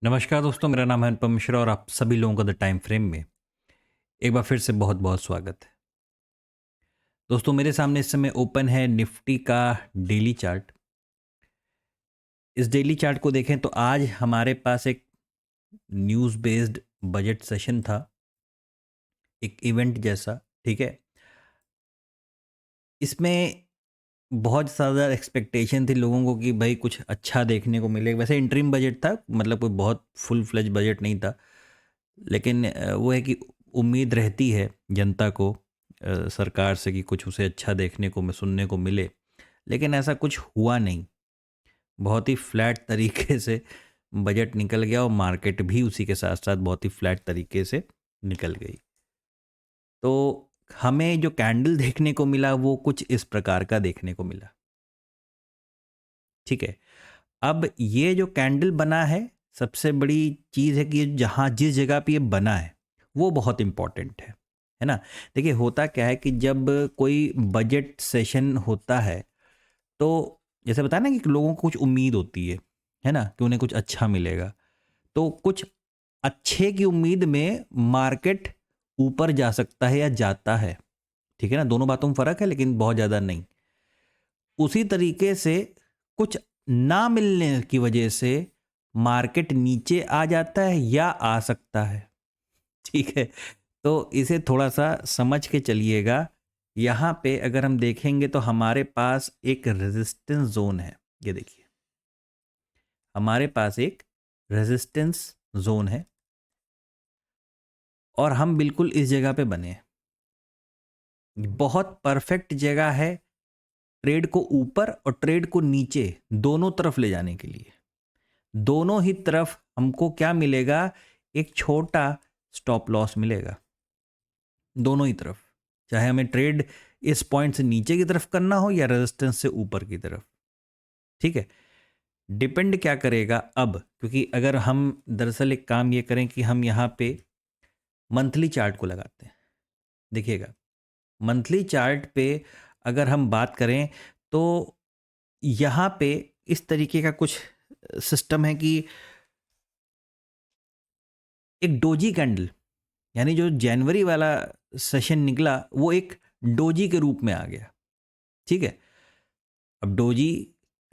नमस्कार दोस्तों, मेरा नाम है अनुपम मिश्रा और आप सभी लोगों का द टाइम फ्रेम में एक बार फिर से बहुत बहुत स्वागत है। दोस्तों, मेरे सामने इस समय ओपन है निफ्टी का डेली चार्ट। इस डेली चार्ट को देखें तो आज हमारे पास एक न्यूज़ बेस्ड बजट सेशन था, एक इवेंट जैसा। ठीक है, इसमें बहुत ज़्यादा एक्सपेक्टेशन थी लोगों को कि भाई कुछ अच्छा देखने को मिलेगा। वैसे इंटरिम बजट था, मतलब कोई बहुत फुल फ्लेज बजट नहीं था, लेकिन वो है कि उम्मीद रहती है जनता को सरकार से कि कुछ उसे अच्छा देखने को सुनने को मिले। लेकिन ऐसा कुछ हुआ नहीं। बहुत ही फ्लैट तरीके से बजट निकल गया और मार्केट भी उसी के साथ साथ बहुत ही फ्लैट तरीके से निकल गई। तो हमें जो कैंडल देखने को मिला वो कुछ इस प्रकार का देखने को मिला। ठीक है, अब ये जो कैंडल बना है, सबसे बड़ी चीज़ है कि जहाँ जिस जगह पे ये बना है वो बहुत इम्पॉर्टेंट है ना। देखिए, होता क्या है कि जब कोई बजट सेशन होता है तो जैसे बताया ना कि लोगों को कुछ उम्मीद होती है ना, कि उन्हें कुछ अच्छा मिलेगा। तो कुछ अच्छे की उम्मीद में मार्केट ऊपर जा सकता है या जाता है। ठीक है ना, दोनों बातों में फ़र्क है लेकिन बहुत ज़्यादा नहीं। उसी तरीके से कुछ ना मिलने की वजह से मार्केट नीचे आ जाता है या आ सकता है। ठीक है, तो इसे थोड़ा सा समझ के चलिएगा। यहाँ पे अगर हम देखेंगे तो हमारे पास एक रेजिस्टेंस जोन है। ये देखिए, हमारे पास एक रेजिस्टेंस जोन है और हम बिल्कुल इस जगह पे बने हैं। बहुत परफेक्ट जगह है ट्रेड को ऊपर और ट्रेड को नीचे दोनों तरफ ले जाने के लिए। दोनों ही तरफ हमको क्या मिलेगा? एक छोटा स्टॉप लॉस मिलेगा दोनों ही तरफ, चाहे हमें ट्रेड इस पॉइंट से नीचे की तरफ करना हो या रेजिस्टेंस से ऊपर की तरफ। ठीक है, डिपेंड क्या करेगा अब, क्योंकि अगर हम दरअसल एक काम ये करें कि हम यहाँ पे मंथली चार्ट को लगाते हैं। देखिएगा, मंथली चार्ट पे अगर हम बात करें तो यहाँ पे इस तरीके का कुछ सिस्टम है कि एक डोजी कैंडल, यानी जो जनवरी वाला सेशन निकला वो एक डोजी के रूप में आ गया। ठीक है, अब डोजी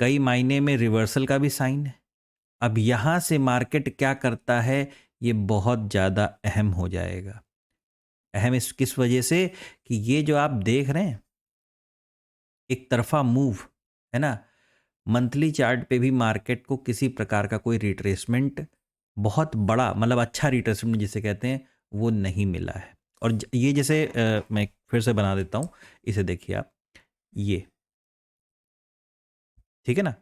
कई मायने में रिवर्सल का भी साइन है। अब यहाँ से मार्केट क्या करता है ये बहुत ज़्यादा अहम हो जाएगा। अहम इस किस वजह से कि ये जो आप देख रहे हैं एक तरफा मूव, है ना, मंथली चार्ट पे भी मार्केट को किसी प्रकार का कोई रिट्रेसमेंट, बहुत बड़ा मतलब अच्छा रिट्रेसमेंट जिसे कहते हैं, वो नहीं मिला है। और ये जैसे मैं फिर से बना देता हूँ, इसे देखिए आप, ये ठीक है ना,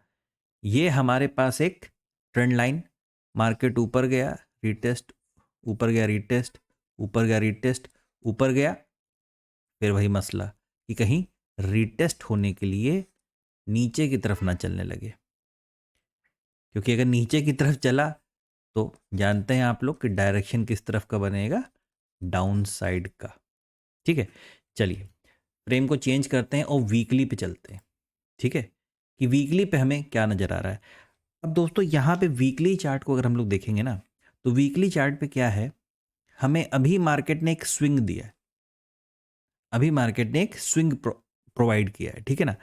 ये हमारे पास एक ट्रेंड लाइन, मार्केट ऊपर गया रीटेस्ट, ऊपर गया रीटेस्ट, ऊपर गया रीटेस्ट, ऊपर गया, फिर वही मसला कि कहीं रीटेस्ट होने के लिए नीचे की तरफ ना चलने लगे। क्योंकि अगर नीचे की तरफ चला तो जानते हैं आप लोग कि डायरेक्शन किस तरफ का बनेगा? डाउन साइड का। ठीक है, चलिए फ्रेम को चेंज करते हैं और वीकली पे चलते हैं। ठीक है, कि वीकली पे हमें क्या नज़र आ रहा है। अब दोस्तों यहाँ पे वीकली चार्ट को अगर हम लोग देखेंगे ना, तो वीकली चार्ट पे क्या है, हमें अभी मार्केट ने एक स्विंग दिया है। अभी मार्केट ने एक स्विंग प्रोवाइड किया है। ठीक है ना,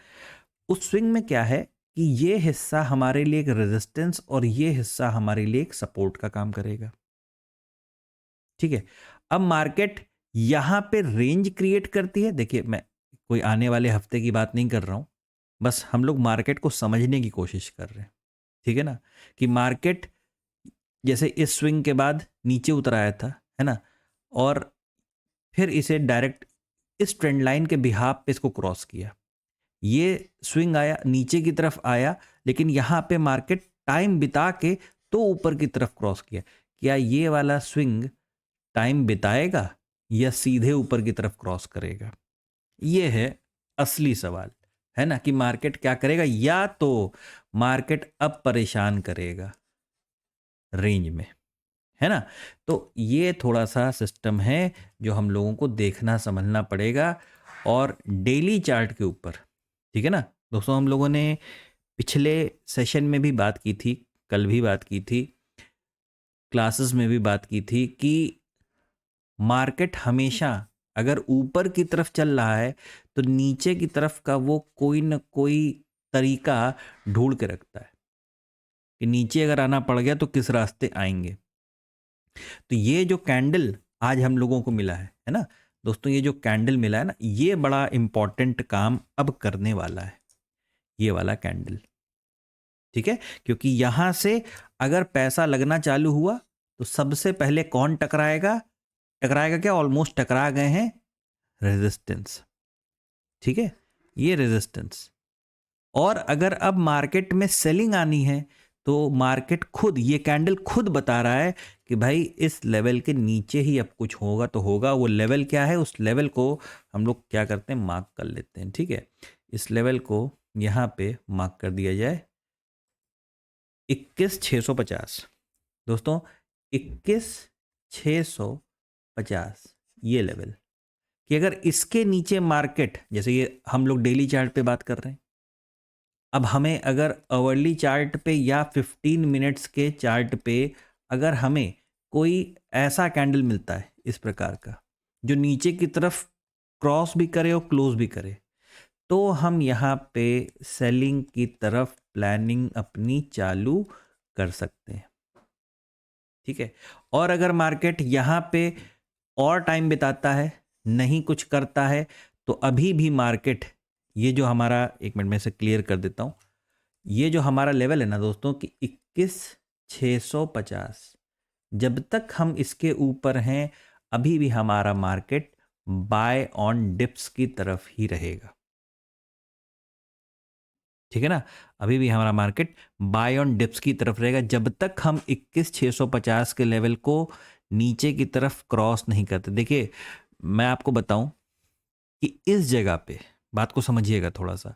उस स्विंग में क्या है कि ये हिस्सा हमारे लिए एक रेजिस्टेंस और ये हिस्सा हमारे लिए एक सपोर्ट का काम करेगा। ठीक है, अब मार्केट यहां पे रेंज क्रिएट करती है। देखिए, मैं कोई आने वाले हफ्ते की बात नहीं कर रहा हूं, बस हम लोग मार्केट को समझने की कोशिश कर रहे हैं। ठीक है ना, कि मार्केट जैसे इस स्विंग के बाद नीचे उतर आया था, है ना, और फिर इसे डायरेक्ट इस ट्रेंड लाइन के बिहाफ पे इसको क्रॉस किया। ये स्विंग आया, नीचे की तरफ आया, लेकिन यहाँ पे मार्केट टाइम बिता के तो ऊपर की तरफ क्रॉस किया। क्या ये वाला स्विंग टाइम बिताएगा या सीधे ऊपर की तरफ क्रॉस करेगा? ये है असली सवाल, है ना, कि मार्केट क्या करेगा। या तो मार्केट अब परेशान करेगा रेंज में, है ना। तो ये थोड़ा सा सिस्टम है जो हम लोगों को देखना समझना पड़ेगा। और डेली चार्ट के ऊपर, ठीक है ना दोस्तों, हम लोगों ने पिछले सेशन में भी बात की थी, कल भी बात की थी क्लासेस में भी बात की थी कि मार्केट हमेशा अगर ऊपर की तरफ चल रहा है तो नीचे की तरफ का वो कोई ना कोई तरीका ढूंढ के रखता है कि नीचे अगर आना पड़ गया तो किस रास्ते आएंगे। तो ये जो कैंडल आज हम लोगों को मिला है ना दोस्तों, ये जो कैंडल मिला है ना, ये बड़ा इंपॉर्टेंट काम अब करने वाला है, ये वाला कैंडल। ठीक है, क्योंकि यहां से अगर पैसा लगना चालू हुआ तो सबसे पहले कौन टकराएगा? टकराएगा क्या? ऑलमोस्ट टकरा गए हैं, रेजिस्टेंस। ठीक है, ये रेजिस्टेंस। और अगर अब मार्केट में सेलिंग आनी है तो मार्केट खुद, ये कैंडल खुद बता रहा है कि भाई इस लेवल के नीचे ही अब कुछ होगा तो होगा। वो लेवल क्या है? उस लेवल को हम लोग क्या करते हैं, मार्क कर लेते हैं। ठीक है, इस लेवल को यहां पे मार्क कर दिया जाए 21,650 दोस्तों, 21,650 ये लेवल कि अगर इसके नीचे मार्केट, जैसे ये हम लोग डेली चार्ट पे बात कर रहे हैं, अब हमें अगर अवर्ली चार्ट पे या 15 मिनट्स के चार्ट पे अगर हमें कोई ऐसा कैंडल मिलता है इस प्रकार का जो नीचे की तरफ क्रॉस भी करे और क्लोज भी करे, तो हम यहाँ पे सेलिंग की तरफ प्लानिंग अपनी चालू कर सकते हैं। ठीक है, और अगर मार्केट यहाँ पे और टाइम बिताता है, नहीं कुछ करता है, तो अभी भी मार्केट, ये जो हमारा, एक मिनट में से क्लियर कर देता हूँ, ये जो हमारा लेवल है ना दोस्तों कि 21,650, जब तक हम इसके ऊपर हैं अभी भी हमारा मार्केट बाय ऑन डिप्स की तरफ ही रहेगा। ठीक है ना, अभी भी हमारा मार्केट बाय ऑन डिप्स की तरफ रहेगा जब तक हम 21,650 के लेवल को नीचे की तरफ क्रॉस नहीं करते। देखिए मैं आपको बताऊं कि इस जगह पे, बात को समझिएगा थोड़ा सा,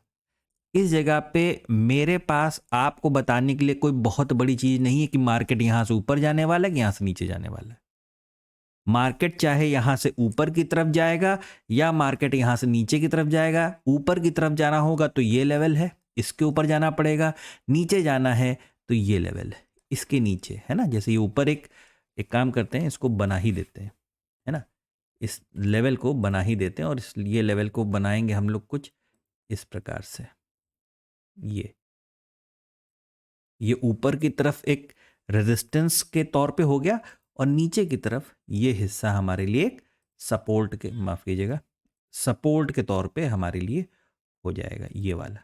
इस जगह पे मेरे पास आपको बताने के लिए कोई बहुत बड़ी चीज नहीं है कि मार्केट यहां से ऊपर जाने वाला है कि यहां से नीचे जाने वाला है। मार्केट चाहे यहां से ऊपर की तरफ जाएगा या मार्केट यहां से नीचे की तरफ जाएगा। ऊपर की तरफ जाना होगा तो ये लेवल है, इसके ऊपर जाना पड़ेगा। नीचे जाना है तो ये लेवल है, इसके नीचे, है ना। जैसे ये ऊपर एक काम करते हैं, इसको बना ही देते हैं, है ना, इस लेवल को बना ही देते हैं और इस ये लेवल को बनाएंगे हम लोग कुछ इस प्रकार से। ये ऊपर की तरफ एक रेजिस्टेंस के तौर पे हो गया और नीचे की तरफ ये हिस्सा हमारे लिए एक सपोर्ट के, माफ कीजिएगा, सपोर्ट के तौर पे हमारे लिए हो जाएगा ये वाला।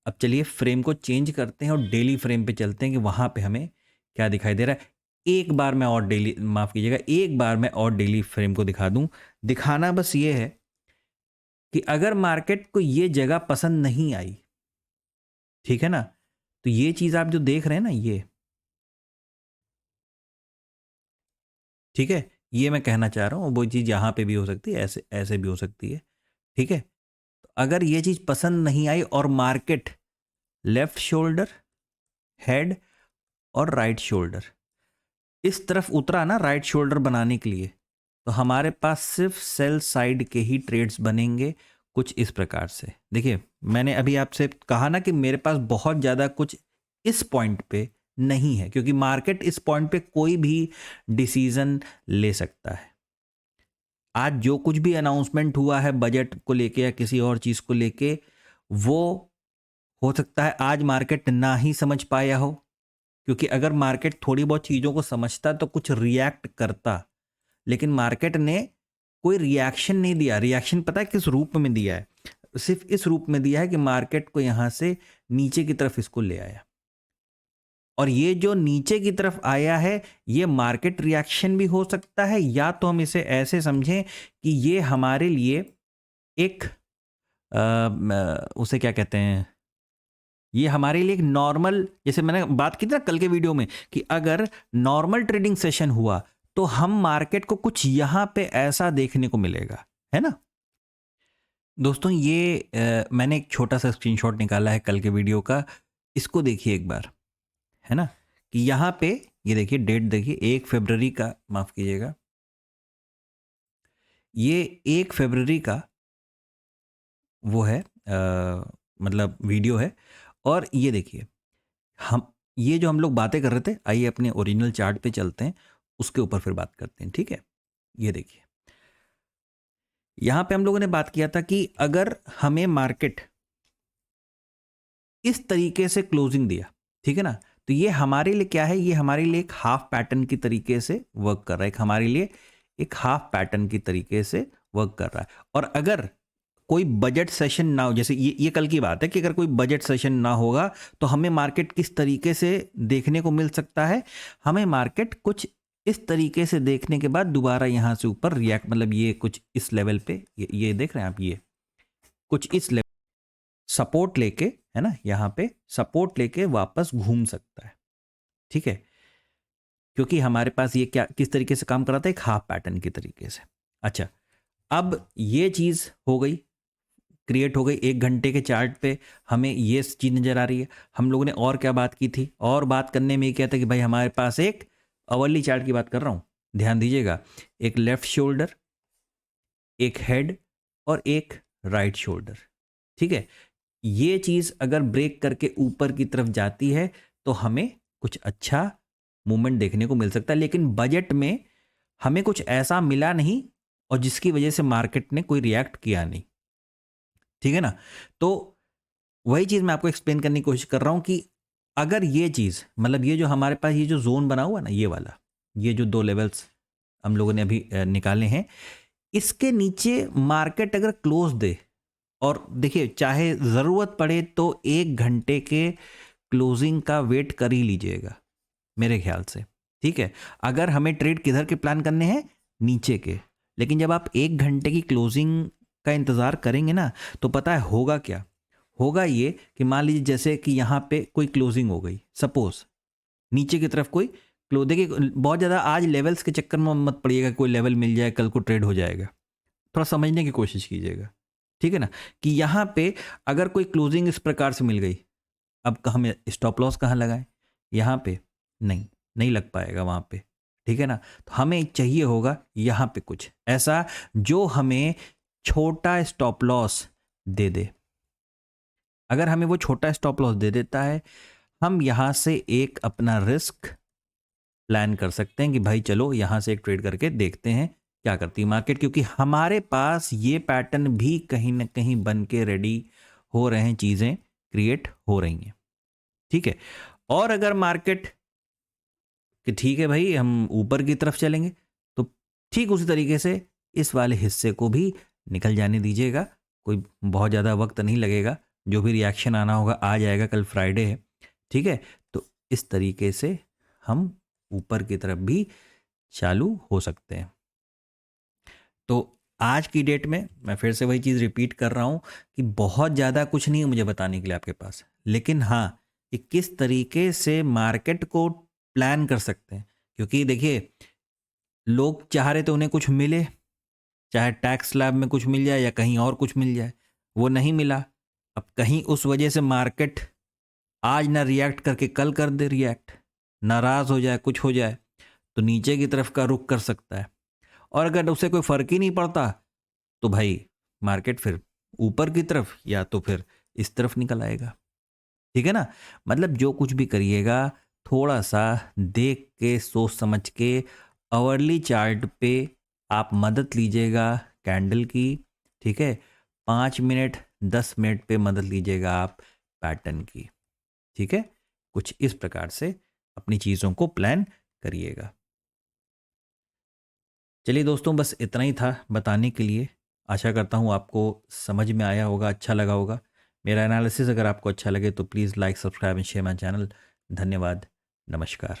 अब चलिए फ्रेम को चेंज करते हैं और डेली फ्रेम पे चलते हैं कि वहां पे हमें क्या दिखाई दे रहा है। एक बार मैं और डेली, माफ कीजिएगा, एक बार मैं और डेली फ्रेम को दिखा दूं। दिखाना बस ये है कि अगर मार्केट को ये जगह पसंद नहीं आई, ठीक है ना, तो ये चीज आप जो देख रहे हैं ना, ये, ठीक है, ये मैं कहना चाह रहा हूँ, वो चीज़ यहाँ पे भी हो सकती है, ऐसे ऐसे भी हो सकती है। ठीक है, तो अगर ये चीज़ पसंद नहीं आई और मार्केट लेफ्ट शोल्डर, हेड और राइट शोल्डर इस तरफ उतरा ना, राइट शोल्डर बनाने के लिए, तो हमारे पास सिर्फ सेल साइड के ही ट्रेड्स बनेंगे कुछ इस प्रकार से। देखिए मैंने अभी आपसे कहा ना कि मेरे पास बहुत ज़्यादा कुछ इस पॉइंट पे नहीं है, क्योंकि मार्केट इस पॉइंट पे कोई भी डिसीजन ले सकता है। आज जो कुछ भी अनाउंसमेंट हुआ है बजट को लेके या किसी और चीज़ को लेके, वो हो सकता है आज मार्केट ना ही समझ पाया हो, क्योंकि अगर मार्केट थोड़ी बहुत चीज़ों को समझता तो कुछ रिएक्ट करता, लेकिन मार्केट ने कोई रिएक्शन नहीं दिया। रिएक्शन पता है किस रूप में दिया है? सिर्फ इस रूप में दिया है कि मार्केट को यहां से नीचे की तरफ इसको ले आया, और ये जो नीचे की तरफ आया है ये मार्केट रिएक्शन भी हो सकता है, या तो हम इसे ऐसे समझें कि ये हमारे लिए एक उसे क्या कहते हैं, ये हमारे लिए एक नॉर्मल, जैसे मैंने बात की थी ना कल के वीडियो में कि अगर नॉर्मल ट्रेडिंग सेशन हुआ तो हम मार्केट को कुछ यहां पे ऐसा देखने को मिलेगा, है ना दोस्तों। ये मैंने एक छोटा सा स्क्रीनशॉट निकाला है कल के वीडियो का, इसको देखिए एक बार, है ना, कि यहाँ पे ये देखिए डेट देखिए 1 फरवरी का, माफ कीजिएगा, ये 1 फरवरी का वो है मतलब वीडियो है। और ये देखिए हम ये जो हम लोग बातें कर रहे थे, आइए अपने ओरिजिनल चार्ट पे चलते हैं, उसके ऊपर फिर बात करते हैं। ठीक है, ये देखिए यहां पे हम लोगों ने बात किया था कि अगर हमें मार्केट इस तरीके से क्लोजिंग दिया, ठीक है ना, तो ये हमारे लिए क्या है, ये हमारे लिए एक हाफ पैटर्न की तरीके से वर्क कर रहा है, एक हमारे लिए एक हाफ पैटर्न की तरीके से वर्क कर रहा है। और अगर कोई बजट सेशन ना हो, जैसे ये कल की बात है कि अगर कोई बजट सेशन ना होगा तो हमें मार्केट किस तरीके से देखने को मिल सकता है, हमें मार्केट कुछ इस तरीके से देखने के बाद दोबारा यहां से ऊपर रिएक्ट, मतलब ये कुछ इस लेवल पे, ये देख रहे हैं आप, ये कुछ इस लेवल सपोर्ट लेके, है ना, यहां पे सपोर्ट लेके वापस घूम सकता है। ठीक है, क्योंकि हमारे पास ये क्या किस तरीके से काम कर रहा था, एक हाफ पैटर्न की तरीके से। अच्छा, अब ये चीज हो गई, क्रिएट हो गई, 1 घंटे के चार्ट पे हमें ये चीज नजर आ रही है। हम लोगों ने और क्या बात की थी, और बात करने में ये क्या था कि भाई हमारे पास एक अवर्ली चार्ट की बात कर रहा हूं, ध्यान दीजिएगा, एक लेफ्ट शोल्डर, एक हेड और एक राइट शोल्डर। ठीक है, ये चीज अगर ब्रेक करके ऊपर की तरफ जाती है तो हमें कुछ अच्छा मूवमेंट देखने को मिल सकता है, लेकिन बजट में हमें कुछ ऐसा मिला नहीं और जिसकी वजह से मार्केट ने कोई रिएक्ट किया नहीं। ठीक है ना, तो वही चीज मैं आपको एक्सप्लेन करने की कोशिश कर रहा हूं कि अगर ये चीज, मतलब ये जो हमारे पास ये जो जोन बना हुआ ना, ये वाला, ये जो 2 लेवल्स हम लोगों ने अभी निकाले हैं, इसके नीचे मार्केट अगर क्लोज दे, और देखिए चाहे जरूरत पड़े तो 1 घंटे के क्लोजिंग का वेट कर ही लीजिएगा मेरे ख्याल से। ठीक है, अगर हमें ट्रेड किधर के प्लान करने हैं, नीचे के, लेकिन जब आप 1 घंटे की क्लोजिंग का इंतजार करेंगे ना, तो पता है होगा क्या, होगा ये कि मान लीजिए जैसे कि यहाँ पे कोई क्लोजिंग हो गई, सपोज नीचे की तरफ कोई क्लो, देखिए बहुत ज़्यादा आज लेवल्स के चक्कर में मत पड़िएगा, कोई लेवल मिल जाए कल को ट्रेड हो जाएगा, थोड़ा समझने की कोशिश कीजिएगा। ठीक है ना, कि यहाँ पे अगर कोई क्लोजिंग इस प्रकार से मिल गई, अब हमें स्टॉप लॉस कहाँ लगाएं, यहाँ पे नहीं लग पाएगा वहाँ पे। ठीक है ना, तो हमें चाहिए होगा यहाँ पे कुछ ऐसा जो हमें छोटा स्टॉप लॉस दे दे। अगर हमें वो छोटा स्टॉप लॉस दे देता है, हम यहाँ से एक अपना रिस्क प्लान कर सकते हैं कि भाई चलो यहाँ से एक ट्रेड करके देखते हैं क्या करती है मार्केट, क्योंकि हमारे पास ये पैटर्न भी कहीं ना कहीं बन के रेडी हो रहे हैं, चीज़ें क्रिएट हो रही हैं। ठीक है, और अगर मार्केट कि ठीक है भाई हम ऊपर की तरफ चलेंगे, तो ठीक उसी तरीके से इस वाले हिस्से को भी निकल जाने दीजिएगा, कोई बहुत ज़्यादा वक्त नहीं लगेगा, जो भी रिएक्शन आना होगा आ जाएगा, कल फ्राइडे है। ठीक है, तो इस तरीके से हम ऊपर की तरफ भी चालू हो सकते हैं। तो आज की डेट में मैं फिर से वही चीज़ रिपीट कर रहा हूँ कि बहुत ज़्यादा कुछ नहीं है मुझे बताने के लिए आपके पास, लेकिन हाँ, कि किस तरीके से मार्केट को प्लान कर सकते हैं। क्योंकि देखिए लोग चाह रहे थे उन्हें कुछ मिले, चाहे टैक्स स्लैब में कुछ मिल जाए या कहीं और कुछ मिल जाए, वो नहीं मिला। अब कहीं उस वजह से मार्केट आज ना रिएक्ट करके कल कर दे रिएक्ट, नाराज़ हो जाए, कुछ हो जाए, तो नीचे की तरफ का रुख कर सकता है। और अगर उसे कोई फ़र्क ही नहीं पड़ता तो भाई मार्केट फिर ऊपर की तरफ या तो फिर इस तरफ निकल आएगा। ठीक है ना, मतलब जो कुछ भी करिएगा थोड़ा सा देख के सोच समझ के आवरली चार्ट पे आप मदद लीजिएगा कैंडल की। ठीक है, 5 मिनट 10 मिनट पे मदद लीजिएगा आप पैटर्न की। ठीक है, कुछ इस प्रकार से अपनी चीज़ों को प्लान करिएगा। चलिए दोस्तों, बस इतना ही था बताने के लिए। आशा करता हूँ आपको समझ में आया होगा, अच्छा लगा होगा। मेरा एनालिसिस अगर आपको अच्छा लगे तो please like, subscribe and share my channel. धन्यवाद, नमस्कार।